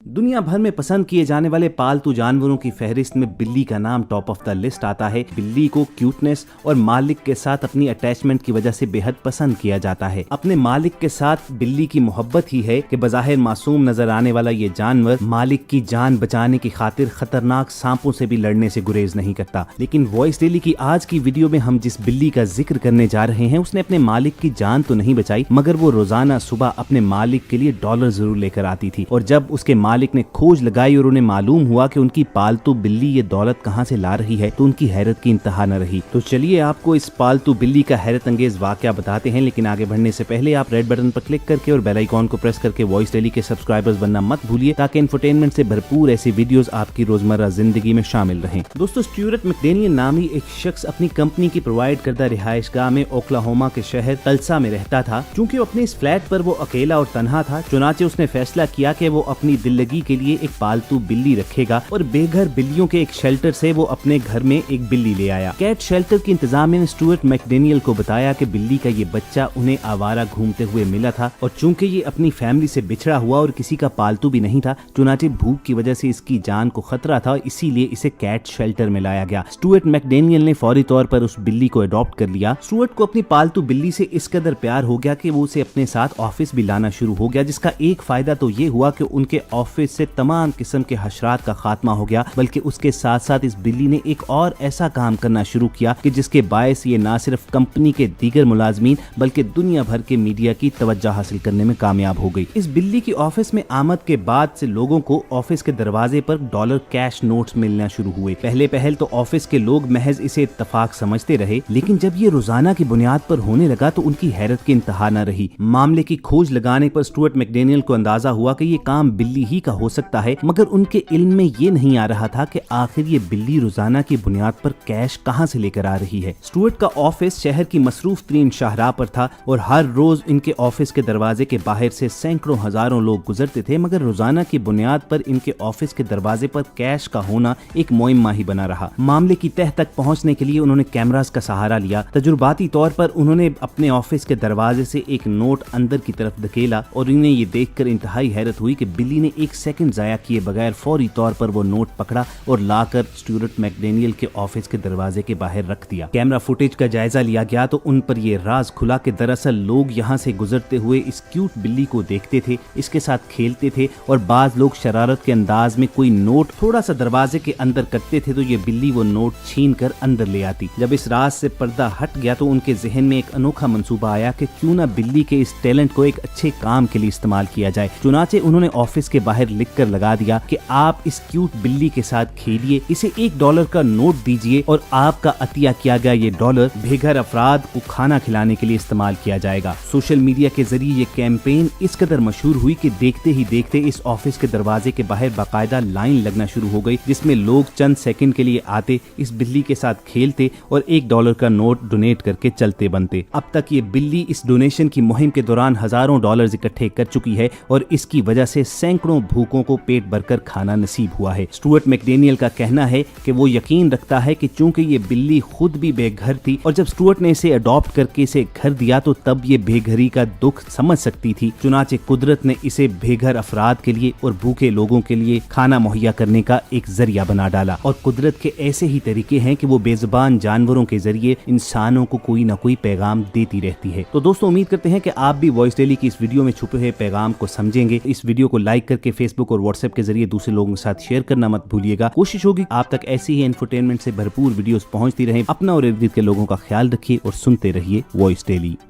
दुनिया भर में पसंद किए जाने वाले पालतू जानवरों की फहरिस्त में बिल्ली का नाम टॉप ऑफ द लिस्ट आता है। बिल्ली को क्यूटनेस और मालिक के साथ अपनी अटैचमेंट की वजह से बेहद पसंद किया जाता है। अपने मालिक के साथ बिल्ली की मोहब्बत ही है कि बज़ाहिर मासूम नजर आने वाला ये जानवर मालिक की जान बचाने की खातिर खतरनाक सांपों से भी लड़ने से गुरेज नहीं करता। लेकिन वॉइस डेली की आज की वीडियो में हम जिस बिल्ली का जिक्र करने जा रहे हैं उसने अपने मालिक की जान तो नहीं बचाई, मगर वो रोजाना सुबह अपने मालिक के लिए डॉलर जरूर लेकर आती थी। और जब उसके मालिक ने खोज लगाई और उन्हें मालूम हुआ कि उनकी पालतू बिल्ली ये दौलत कहां से ला रही है तो उनकी हैरत की इंतहा न रही। तो चलिए आपको इस पालतू बिल्ली का हैरत अंगेज वाकया बताते हैं, लेकिन आगे बढ़ने से पहले आप रेड बटन पर क्लिक करके और बेल आइकॉन को प्रेस करके वॉइस डेली के सब्सक्राइबर्स बनना मत भूलिए, ताकि इंफोटेनमेंट से भरपूर ऐसी वीडियोस आपकी रोजमर्रा जिंदगी में शामिल रहें। दोस्तों, स्टुअर्ट मैकडेनियल नामी एक शख्स अपनी कंपनी की प्रोवाइड करदा रिहाइशगाह में ओक्लाहोमा के शहर तल्सा में रहता था। चूंकि वो अपने इस फ्लैट पर वो अकेला और तन्हा था, चुनाचे उसने फैसला किया कि वो अपनी दिल्लगी के लिए एक पालतू बिल्ली रखेगा और बेघर बिल्लियों के एक शेल्टर से वो अपने घर में एक बिल्ली ले आया। कैट शेल्टर की इंतजामिया ने स्टुअर्ट मैकडेनियल को बताया कि बिल्ली का ये बच्चा उन्हें आवारा घूमते हुए मिला था और चूंकि ये अपनी फैमिली से बिछड़ा हुआ और किसी का पालतू भी नहीं था, चुनाचे भूख की वजह से इसकी जान को खतरा था, इसीलिए इसे कैट शेल्टर में लाया गया। स्टुअर्ट मैकडेनियल ने फौरी तौर पर उस बिल्ली को अडॉप्ट कर लिया। स्टुअर्ट को अपनी पालतू बिल्ली से इस कदर प्यार हो गया कि वो उसे अपने साथ ऑफिस भी लाना शुरू हो गया, जिसका एक फायदा तो ये हुआ कि उनके ऑफिस से तमाम किस्म के हशरात का खात्मा हो गया, बल्कि उसके साथ साथ इस बिल्ली ने एक और ऐसा काम करना शुरू किया कि जिसके बायस ये ना सिर्फ कंपनी के दीगर मुलाजमीन बल्कि दुनिया भर के मीडिया की तवज्जो हासिल करने में कामयाब हो गई। इस बिल्ली की ऑफिस में आमद के बाद से लोगों को ऑफिस के दरवाजे पर डॉलर कैश नोट्स मिलना शुरू हुए। पहले तो ऑफिस के लोग महज इसे इत्तफाक समझते रहे, लेकिन जब ये रोजाना की बुनियाद पर होने लगा तो उनकी हैरत की इंतहा न रही। मामले की खोज लगाने पर स्टुअर्ट मैकडेनियल को अंदाजा हुआ कि ये काम बिल्ली ही का हो सकता है, मगर उनके इल्म में ये नहीं आ रहा था कि आखिर ये बिल्ली रोजाना की बुनियाद पर कैश कहां से लेकर आ रही है। स्टुअर्ट का ऑफिस शहर की मसरूफ तरीन शाहराह पर था और हर रोज इनके ऑफिस के दरवाजे के बाहर से सैकड़ों हजारों लोग गुजरते थे, मगर रोजाना की बुनियाद पर इनके ऑफिस के दरवाजे पर कैश का होना एक मुइम्मा ही बना रहा। मामले की तह तक पहुंचने के लिए उन्होंने कैमरास का सहारा लिया। तजुर्बाती तौर पर उन्होंने अपने ऑफिस के दरवाजे से एक नोट अंदर की तरफ धकेला और इन्हें ये देखकर इंतहाई हैरत हुई कि बिल्ली ने एक सेकंड जाया किए बगैर फौरी तौर पर वो नोट पकड़ा और लाकर स्टुअर्ट मैकडेनियल के ऑफिस के दरवाजे के बाहर रख दिया। कैमरा फुटेज का जायजा लिया गया तो उन पर ये राज खुला कि दरअसल लोग यहाँ से गुजरते हुए इस क्यूट बिल्ली को देखते थे, इसके साथ खेलते थे और बाज लोग शरारत के अंदाज में कोई नोट थोड़ा सा दरवाजे के अंदर करते थे तो ये बिल्ली वो नोट छीन कर अंदर ले आती। जब इस राज से पर्दा हट गया तो उनके जहन में एक अनोखा मंसूबा आया कि क्यों ना बिल्ली के इस टैलेंट को एक अच्छे काम के लिए इस्तेमाल किया जाए। चुनाचे उन्होंने ऑफिस के बाहर लिख कर लगा दिया कि आप इस क्यूट बिल्ली के साथ खेलिए, इसे $1 का नोट दीजिए और आपका अतिया किया गया ये डॉलर बेघर अफराद को खाना खिलाने के लिए इस्तेमाल किया जाएगा। सोशल मीडिया के जरिए ये कैंपेन इस कदर मशहूर हुई कि देखते ही देखते इस ऑफिस के दरवाजे के बाहर बाकायदा लाइन लगना शुरू हो गई, जिसमें लोग चंद सेकंड के लिए आते, इस बिल्ली के साथ खेलते और $1 का नोट डोनेट करके चलते बनते। अब तक ये बिल्ली इस डोनेशन की मुहिम के दौरान हजारों डॉलर्स इकट्ठे कर चुकी है और इसकी वजह से सैकड़ों भूखों को पेट भरकर खाना नसीब हुआ है। स्टुअर्ट मैकडेनियल का कहना है कि वो यकीन रखता है कि चूंकि ये बिल्ली खुद भी बेघर थी और जब स्टुअर्ट ने इसे अडॉप्ट करके इसे घर दिया तो तब ये बेघरी का दुख समझ सकती थी। चुनाचे कुदरत ने इसे बेघर अफराद के लिए और भूखे लोगों के लिए खाना मुहैया करने का एक जरिया बना डाला। और कुदरत के ऐसे ही तरीके हैं कि वो बेजुबान जानवरों के जरिए इंसानों को कोई ना कोई पैगाम देती रहती है। तो दोस्तों, उम्मीद करते हैं कि आप भी वॉइस डेली की इस वीडियो में छुपे हुए पैगाम को समझेंगे। इस वीडियो को लाइक करके फेसबुक और व्हाट्सएप के जरिए दूसरे लोगों के साथ शेयर करना मत भूलिएगा। कोशिश होगी आप तक ऐसी ही एंटरटेनमेंट से भरपूर वीडियोस पहुंचती रहें। अपना और इर्द गिर्द के लोगों का ख्याल रखिए और सुनते रहिए वॉइस डेली।